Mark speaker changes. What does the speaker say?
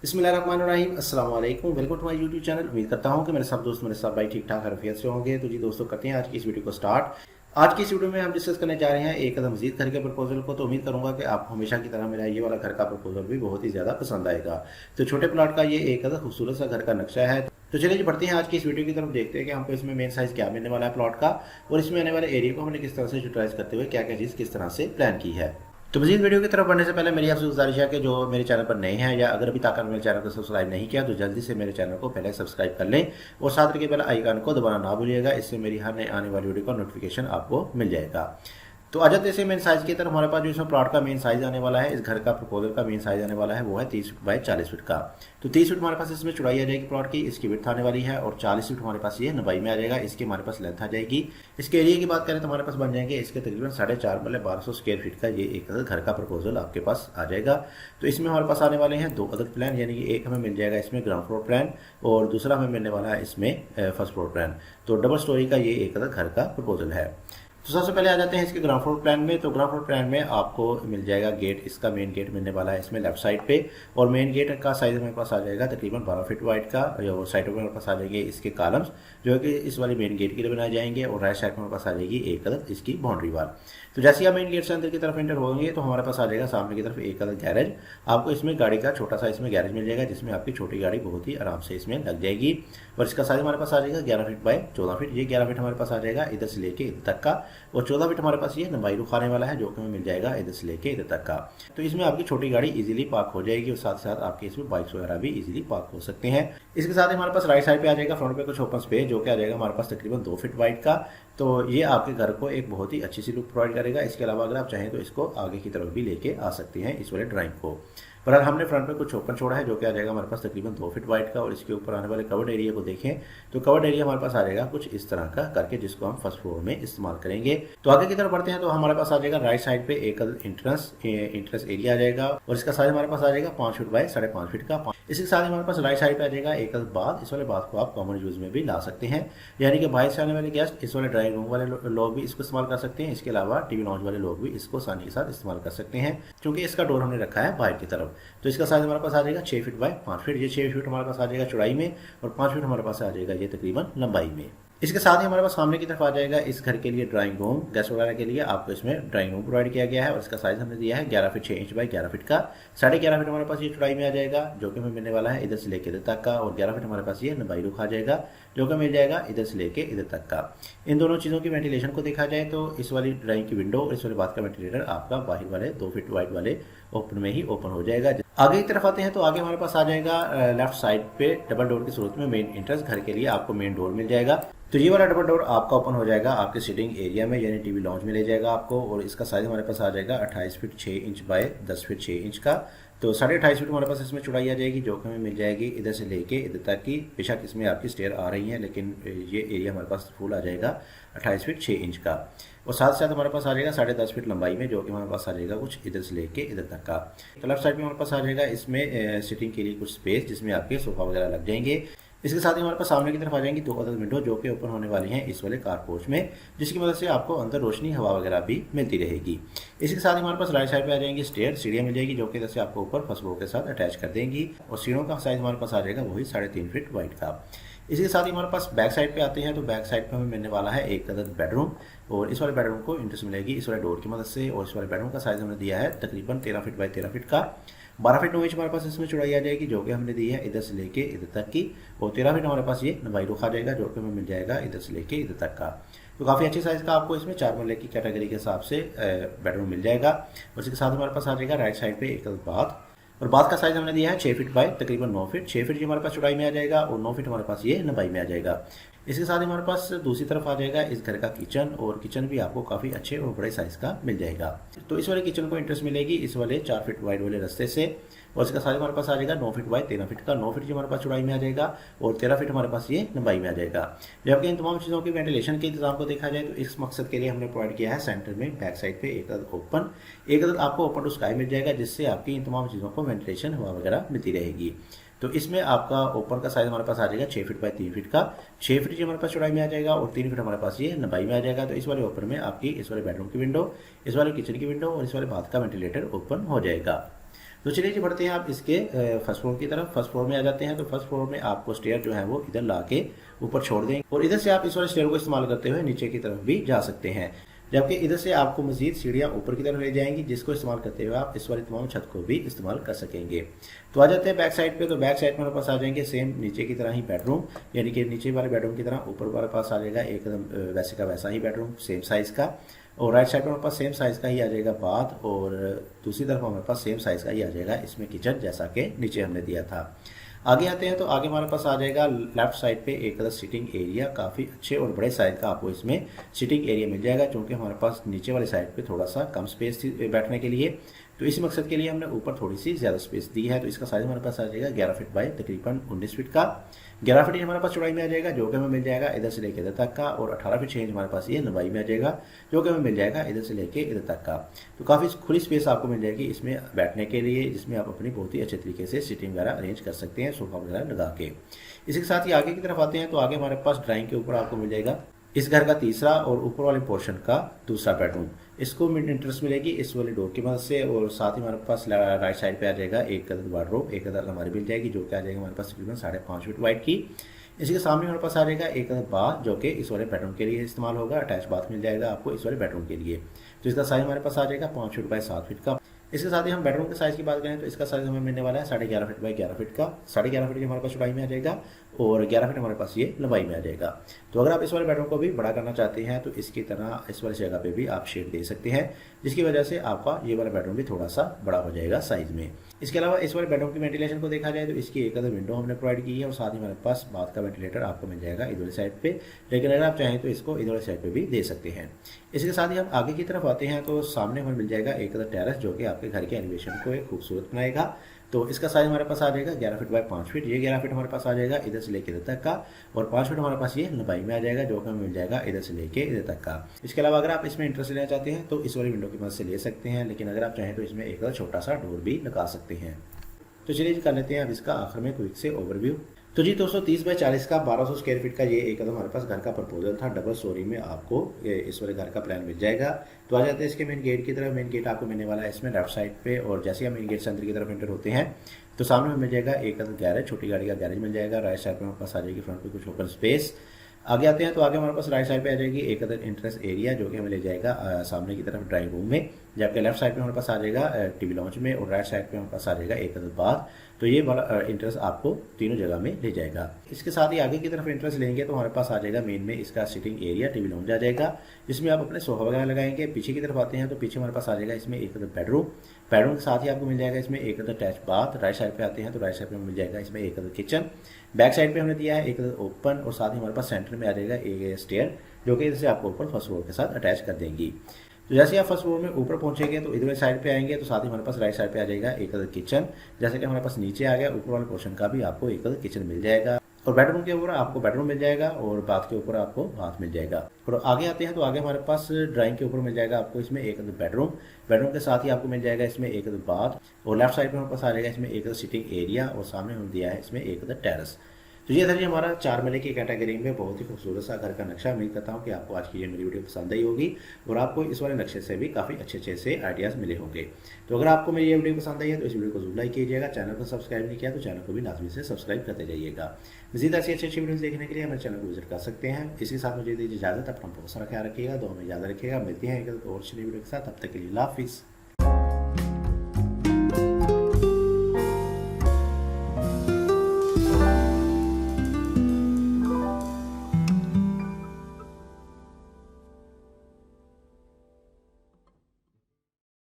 Speaker 1: बिस्मिल्लाहिर्रहमानिर्रहीम, अस्सलाम वालेकुम। Welcome to my YouTube channel. उम्मीद करता हूँ कि मेरे सब दोस्त, मेरे सब भाई ठीक ठाक खैरियत से होंगे। तो जी दोस्तों, करते हैं आज की इस वीडियो को स्टार्ट। आज की इस वीडियो में हम डिस्कस करने जा रहे हैं एक कदम मजीद घर के प्रपोजल को। तो उम्मीद करूंगा कि आपको हमेशा की तरह मेरा ये वाला घर का प्रपोजल भी बहुत ही ज़्यादा पसंद आएगा। तो छोटे प्लॉट का ये एक कदम खूबसूरत सा घर का नक्शा है। तो चलिए जी, बढ़ते हैं आज की इस वीडियो की तरफ। देखते हैं कि हमको इसमें मेन साइज़ क्या मिलने वाला है प्लॉट का, और इसमें आने वाले एरिया को हमने किस तरह से यूटिलाइज करते हुए क्या क्या चीज़ किस तरह से प्लान की है। तो मजीद वीडियो की तरफ बढ़ने से पहले मेरी आपसे गुजारिश है कि जो मेरे चैनल पर नए हैं या अगर अभी तक मेरे चैनल को सब्सक्राइब नहीं किया तो जल्दी से मेरे चैनल को पहले सब्सक्राइब कर लें और साथ के बेल आइकन को दबाना ना भूलिएगा। इससे मेरी हर नई आने वाली वीडियो का नोटिफिकेशन आपको मिल जाएगा। तो आ जाते हैं मेन साइज़ की तरफ। हमारे पास जो इसमें प्लॉट का मेन साइज़ आने वाला है, इस घर का प्रपोजल का मेन साइज़ आने वाला है, वो है 30 फीट बाय 40 फीट का। तो 30 फीट हमारे पास इसमें चौड़ाई आ जाएगी प्लॉट की, इसकी विड्थ आने वाली है, और 40 फीट हमारे पास ये लंबाई में आ जाएगा, इसकी हमारे पास लेंथ आ जाएगी। इसके एरिया की बात करें तो हमारे पास बन जाएंगे इसके तकरीबन 4.5 मतलब 1200 स्क्वायर फीट का ये एक घर का प्रपोजल आपके पास आ जाएगा। तो इसमें हमारे पास आने वाले हैं दो अदद प्लान, यानी कि एक हमें मिल जाएगा इसमें ग्राउंड फ्लोर प्लान और दूसरा हमें मिलने वाला है इसमें फर्स्ट फ्लोर प्लान। तो डबल स्टोरी का ये एक अदद घर का प्रपोजल है। तो सबसे पहले आ जाते हैं इसके ग्राउंड फ्लोर प्लान में। तो ग्राउंड फ्लोर प्लान में आपको मिल जाएगा गेट, इसका मेन गेट मिलने वाला है इसमें लेफ्ट साइड पे, और मेन गेट का साइज हमारे पास आ जाएगा तकरीबन 12 फीट वाइड का। और साइड में हमारे पास आ जाएंगे इसके कॉलम्स जो है कि इस वाली मेन गेट के लिए बनाए जाएंगे, और राइट साइड में हमारे पास आ जाएगी एक अदद इसकी बाउंड्री वाल। तो जैसे ही आप मेन गेट से अंदर की तरफ एंटर होंगे तो हमारे पास आ जाएगा सामने की तरफ एक अदद गैरेज। आपको इसमें गाड़ी का छोटा सा इसमें गैरेज मिल जाएगा, जिसमें आपकी छोटी गाड़ी बहुत ही आराम से इसमें लग जाएगी। और इसका साइज हमारे पास आ जाएगा 11 फीट बाय 14 फीट। ये 11 फीट हमारे पास आ जाएगा इधर से लेके इधर तक का, और 14 फीट हमारे पास ये लंबाई रुख आने वाला है जो कि हमें मिल जाएगा इधर से लेके इधर तक का। तो इसमें आपकी छोटी गाड़ी इजीली पार्क हो जाएगी, और साथ साथ आपके इसमें बाइक्स वगैरह भी इजीली पार्क हो सकते हैं। इसके साथ ही हमारे पास राइट साइड पे आ जाएगा फ्रंट पे कुछ ओपन स्पेस जो कि आ जाएगा हमारे पास तकरीबन 2 फीट वाइड का। तो ये आपके घर को एक बहुत ही अच्छी सी लुक प्रोवाइड करेगा। इसके अलावा अगर आप चाहें तो इसको आगे की तरफ भी लेके आ सकते हैं इस वाले ड्राइंग को। पर हमने फ्रंट में कुछ ओपन छोड़ा है जो कि आ जाएगा हमारे पास तकरीबन 2 फीट वाइड का, और इसके ऊपर आने वाले कवर्ड एरिया को देखें तो कवर्ड एरिया हमारे पास आ जाएगा कुछ इस तरह का करके, जिसको हम फर्स्ट फ्लोर में इस्तेमाल करेंगे। तो आगे की तरफ बढ़ते हैं तो हमारे पास आ जाएगा राइट साइड पे एक इंट्रेंस एरिया आ जाएगा, और इसका साइज हमारे पास आ जाएगा 5 फीट बाय 5.5 फीट का। इसके साथ हमारे पास राइट साइड पे आ जाएगा एक बाथ। इस वाले बाथ को आप कॉमन यूज में भी ला सकते हैं, यानी कि बाहर से आने वाले गेस्ट इस वाले ड्राइंग रूम वाले लोग भी इसको इस्तेमाल कर सकते हैं। इसके अलावा टीवी लॉन्च वाले लोग भी इसको आसानी के साथ इस्तेमाल कर सकते हैं, क्योंकि इसका डोर हमने रखा है बाहर की तरफ। तो इसका साइज हमारे पास आ जाएगा 6 फीट बाय 5 फीट। ये 6 फीट हमारे पास आ जाएगा चौड़ाई में, और 5 फीट हमारे पास आ जाएगा ये तकरीबन लंबाई में। इसके साथ ही हमारे पास सामने की तरफ आ जाएगा इस घर के लिए ड्राइंग रूम। गेस्ट वगैरह के लिए आपको इसमें ड्राइंग रूम प्रोवाइड किया गया है, और इसका साइज हमने दिया है 11 फीट 6 इंच बाय 11 फीट का। 11.5 फीट हमारे पास ये चौड़ाई में आ जाएगा जो कि हमें मिलने वाला है इधर से लेकर इधर तक का, और 11 फीट हमारे पास ये लंबाई रुख आ जाएगा जो कि मिल जाएगा इधर से लेके इधर तक का। इन दोनों चीज़ों की वेंटिलेशन को देखा जाए तो इस वाली ड्राइंग की विंडो और इस वाले बाथ का वेंटिलेटर आपका बाहर वाले 2 फीट वाइड वाले ओपन में ही ओपन हो जाएगा। आगे की तरफ आते हैं तो आगे हमारे पास आ जाएगा लेफ्ट साइड पे डबल डोर की सूरत में मेन एंट्रेंस घर के लिए आपको मेन डोर मिल जाएगा। तो ये वाला डबल डोर आपका ओपन हो जाएगा आपके सिटिंग एरिया में, यानी टीवी लॉन्च में ले जाएगा आपको, और इसका साइज हमारे पास आ जाएगा 28 feet 6 inch by 10 feet 6 inch का। तो 28.5 फीट हमारे पास इसमें चौड़ाई आ जाएगी जो कि हमें मिल जाएगी इधर से लेके इधर तक की। बेशक इसमें आपकी स्टेयर आ रही है, लेकिन ये एरिया हमारे पास फुल आ जाएगा 28 फीट 6 इंच का। और साथ साथ हमारे पास आ जाएगा 10.5 फीट लंबाई में जो कि हमारे पास आ जाएगा कुछ इधर से लेके इधर तक का। तो लेफ्ट साइड में हमारे पास आ जाएगा इसमें सिटिंग के लिए कुछ स्पेस जिसमें आपके सोफा वगैरह लग जाएंगे। इसके साथ ही हमारे पास सामने की तरफ आ जाएंगी 2 अदद विंडो जो कि ओपन होने वाली हैं इस वाले कार पोर्च में, जिसकी मदद से आपको अंदर रोशनी हवा वगैरह भी मिलती रहेगी। इसके साथ ही हमारे पास राइट साइड पे आ जाएंगी सीढ़ियाँ मिल जाएगी जो कि इधर से आपको ऊपर फर्स्ट फ्लोर के साथ अटैच कर देंगी, और सीढ़ियों का साइज हमारे पास आ जाएगा वही 3.5 फीट वाइड का। इसके साथ ही हमारे पास बैक साइड पे आते हैं तो बैक साइड पे हमें मिलने वाला है एक अदद बेडरूम, और इस वाले बेडरूम को इंट्रेंस मिलेगी इस वाले डोर की मदद से। और इस वाले बेडरूम का साइज हमने दिया है तकरीबन 13 फीट बाय 13 फीट का। 12 फीट 9 इंच हमारे पास इसमें चौड़ाई आ जाएगी जो कि हमने दी है इधर से लेके इधर तक की, और 13 फीट हमारे पास ये लंबाई रुख आ जाएगा जो कि हमें मिल जाएगा इधर से लेके इधर तक का। तो काफ़ी अच्छी साइज़ का आपको इसमें 4 मरले की कैटेगरी के हिसाब से बेडरूम मिल जाएगा। और इसके साथ हमारे पास आ जाएगा राइट साइड पे एक बाथ, और बाथ का साइज हमने दिया है 6 फीट बाय तकरीबन 9 फीट। 6 फीट जी हमारे पास चौड़ाई में आ जाएगा, और 9 फीट हमारे पास ये लंबाई में आ जाएगा। इसके साथ ही हमारे पास दूसरी तरफ आ जाएगा इस घर का किचन, और किचन भी आपको काफ़ी अच्छे और बड़े साइज़ का मिल जाएगा। तो इस वाले किचन को इंटरेस्ट मिलेगी इस वाले 4 फीट वाइड वाले रास्ते से, और इसका साइज हमारे पास आ जाएगा 9 फीट बाय 13 फीट का। 9 फीट जी हमारे पास चौड़ाई में आ जाएगा, और 13 फीट हमारे पास ये लंबाई में आ जाएगा। जबकि इन तमाम चीज़ों की वेंटिलेशन के इंतजाम को देखा जाए तो इस मकसद के लिए हमने प्रोवाइड किया है सेंटर में बैक साइड पे एक अदद ओपन, एक अदद आपको ओपन टू स्काई मिल जाएगा, जिससे आपकी इन तमाम चीज़ों को वेंटिलेशन हवा वगैरह मिलती रहेगी। तो इसमें आपका ओपन का साइज हमारे पास आ जाएगा 6 फीट बाय 3 फीट का। 6 फीट जी हमारे पास चौड़ाई में आ जाएगा, और 3 फीट हमारे पास ये लंबाई में आ जाएगा। तो इस वाले ओपन में आपकी इस वाले बेडरूम की विंडो, इस वाले किचन की विंडो और इस वाले बाथ का वेंटिलेटर ओपन हो जाएगा। तो चलिए जी बढ़ते हैं आप इसके फर्स्ट फ्लोर की तरफ। फर्स्ट फ्लोर में आ जाते हैं तो फर्स्ट फ्लोर में आपको स्टेयर जो है वो इधर ला के ऊपर छोड़ देंगे और इधर से आप इस वाले स्टेयर को इस्तेमाल करते हुए नीचे की तरफ भी जा सकते हैं, जबकि इधर से आपको मजीद सीढ़ियाँ ऊपर की तरफ ले जाएंगी जिसको इस्तेमाल करते हुए आप इस वाली तमाम छत को भी इस्तेमाल कर सकेंगे। तो आ जाते हैं बैक साइड पे। तो बैक साइड में हमारे पास आ जाएंगे सेम नीचे की तरह ही बेडरूम, यानी कि नीचे वाले बेडरूम की तरह ऊपर वाले पास आ जाएगा एकदम वैसे का वैसा ही बेडरूम सेम साइज़ का, और राइट साइड में हमारे पास सेम साइज़ का ही आ जाएगा बाथ, और दूसरी तरफ हमारे पास सेम साइज़ का ही आ जाएगा इसमें किचन, जैसा कि नीचे हमने दिया था। आगे आते हैं तो आगे हमारे पास आ जाएगा लेफ्ट साइड पे एक सिटिंग एरिया, काफ़ी अच्छे और बड़े साइज का आपको इसमें सिटिंग एरिया मिल जाएगा, क्योंकि हमारे पास नीचे वाले साइड पे थोड़ा सा कम स्पेस थी बैठने के लिए, तो इस मकसद के लिए हमने ऊपर थोड़ी सी ज़्यादा स्पेस दी है। तो इसका साइज़ हमारे पास आ जाएगा 11 फीट बाई तकरीबन 19 फीट का। 11 फीट हमारे पास चौड़ाई में आ जाएगा, जो कि हमें मिल जाएगा इधर से लेकर इधर तक का, और 18 फीट 6 इंच हमारे पास ये लंबाई में आ जाएगा, जो कि हमें मिल जाएगा इधर से लेके इधर तक का। तो काफ़ी खुली स्पेस आपको मिल जाएगी इसमें बैठने के लिए, जिसमें आप अपनी बहुत ही अच्छे तरीके से सीटिंग वगैरह अरेंज कर सकते हैं सोफा वगैरह लगा के। इसी के साथ ही आगे की तरफ आते हैं तो आगे हमारे पास ड्राइंग के ऊपर आपको मिल जाएगा इस घर का तीसरा और ऊपर वाले पोर्शन का दूसरा बेडरूम। इसको इंटरेस्ट मिलेगी इस वाले डोर की मदद से, और साथ ही हमारे पास राइट साइड पे आ जाएगा एक अदद वार्डरोब, एक अदद अलमारी मिल जाएगी, जो कि आ जाएगा हमारे पास तकरीबन 5.5 फीट वाइड की। इसी के सामने हमारे पास आ जाएगा एक अदद बाथ, जो कि इस वाले बेडरूम के लिए इस्तेमाल होगा। अटैच बाथ मिल जाएगा आपको इस वाले बेडरूम के लिए। तो इसका साइज हमारे पास आ जाएगा 5 फीट बाई 7 फीट का। इसके साथ ही हम बेडरूम के साइज़ की बात करें तो इसका साइज़ हमें मिलने वाला है 11.5 फीट बाई 11 फीट का। 11.5 फीट की हमारे पास चौड़ाई में आ जाएगा और 11 फीट हमारे पास ये लंबाई में आ जाएगा। तो अगर आप इस वाले बेडरूम को भी बड़ा करना चाहते हैं तो इसकी तरह इस वाली जगह पे भी आप शेड दे सकते हैं, जिसकी वजह से आपका ये वाला बेडरूम भी थोड़ा सा बड़ा हो जाएगा साइज़ में। इसके अलावा इस वाले बेडरूम की वेंटिलेशन को देखा जाए तो इसकी एक अदर विंडो हमने प्रोवाइड की है, और साथ ही हमारे पास बाथ का वेंटिलेटर आपको मिल जाएगा इधर वाली साइड पे, लेकिन अगर आप चाहें तो इसको इधर वाली साइड पे भी दे सकते हैं। इसके साथ ही हम आगे की तरफ आते हैं तो सामने हमें मिल जाएगा एक अदर टेरेस, जो कि आपके घर के एलिवेशन को एक खूबसूरत बनाएगा। तो इसका साइज हमारे पास आ जाएगा 11 फीट बाई 5 फीट। ये 11 फीट हमारे पास आ जाएगा इधर से लेकर इधर तक का, और 5 फीट हमारे पास ये लंबाई में आ जाएगा, जो कि हमें मिल जाएगा इधर से लेके इधर तक का। इसके अलावा अगर आप इसमें इंटरेस्ट लेना चाहते हैं तो इस वाली विंडो की मदद से ले सकते हैं, लेकिन अगर आप चाहें तो इसमें एक छोटा सा डोर भी लगा सकते हैं। तो चलिए कर लेते हैं अब इसका आखिर में क्विक से ओवरव्यू। तो जी 230 बाई 40 का 1200 स्क्वायर फीट का ये एक कदम हमारे पास घर का प्रपोजल था। डबल स्टोरी में आपको इस वाले घर का प्लान मिल जाएगा। तो आ जाते हैं इसके मेन गेट की तरफ। मेन गेट आपको मिलने वाला है इसमें लेफ्ट साइड पे, और जैसे हम मेन गेट से अंदर की तरफ एंटर होते हैं तो सामने में मिल जाएगा एक कदम गैरेज, छोटी गाड़ी का गैरेज मिल जाएगा। राइट साइड पे हमारे पास आ जाएगी फ्रंट पे कुछ ओपन स्पेस। आगे आते हैं तो आगे हमारे पास राइट साइड पे आ जाएगी एक अदर इंटरेस्ट एरिया, जो कि हमें ले जाएगा सामने की तरफ ड्राइंग रूम में, जबकि लेफ्ट साइड पे हमारे पास आ जाएगा टीवी लॉन्च में, और राइट साइड पे हमारे पास आ जाएगा एक अदर बाथ। तो ये वाला इंटरेस्ट आपको तीनों जगह में ले जाएगा। इसके साथ ही आगे की तरफ इंटरेस्ट लेंगे तो हमारे पास आ जाएगा मेन में इसका सिटिंग एरिया, टीवी लॉन्च आ जाएगा, जिसमें आप अपने सोफा वगैरह लगाएंगे। पीछे की तरफ आते हैं तो पीछे हमारे पास आ जाएगा इसमें एक अदर बेडरूम। बेडरूम के साथ ही आपको मिल जाएगा इसमें एक other attach bath. Right side पे आते हैं तो राइट साइड पे मिल जाएगा इसमें एक अदर किचन। बैक साइड पे हमने दिया है एक ओपन, और साथ ही हमारे पास सेंटर में आ जाएगा एक स्टेयर, जो कि इसे आपको ऊपर फर्स्ट फ्लोर के साथ अटैच कर देंगी। तो जैसे ही आप फर्स्ट फ्लोर में ऊपर पहुंचेंगे तो इधर साइड पे आएंगे तो साथ ही हमारे पास राइट साइड पे आ जाएगा एक अदर किचन। जैसे कि हमारे पास नीचे आ गया ऊपर वाले पोर्शन का भी आपको एक अदर किचन मिल जाएगा, और बेडरूम के ऊपर आपको बेडरूम मिल जाएगा, और बाथ के ऊपर आपको बाथ मिल जाएगा। और आगे आते हैं तो आगे हमारे पास ड्राइंग के ऊपर मिल जाएगा आपको इसमें एक अदर बेडरूम। बेडरूम के साथ ही आपको मिल जाएगा इसमें एक अदर बाथ, और लेफ्ट साइड पे हमारे पास आ जाएगा इसमें एक अदर सिटिंग एरिया, और सामने हम दिया है इसमें एक अदर टेरेस। तो ये था जी हमारा 4 मरले की कैटेगरी में बहुत ही खूबसूरत सा घर का नक्शा। उम्मीद करता हूँ कि आपको आज की ये मेरी वीडियो पसंद आई होगी, और आपको इस वाले नक्शे से भी काफ़ी अच्छे से आइडियाज़ मिले होंगे। तो अगर आपको मेरी ये वीडियो पसंद आई है तो इस वीडियो को जरूर लाइक कीजिएगा। चैनल को सब्सक्राइब नहीं किया तो चैनल को भी लाजमी से सब्सक्राइब करते जाइएगा। मज़ीद ऐसी अच्छी वीडियोज़ देखने के लिए हमारे चैनल को विजिट कर सकते हैं। इसी साथ मुझे दीजिए इजाज़त। अपना बहुत सारा ख्याल रखिएगा, दुआ में ज़्यादा रखिएगा। मिलती हैं एक और अच्छी वीडियो के साथ, तब तक के लिए अल्लाह हाफिज़।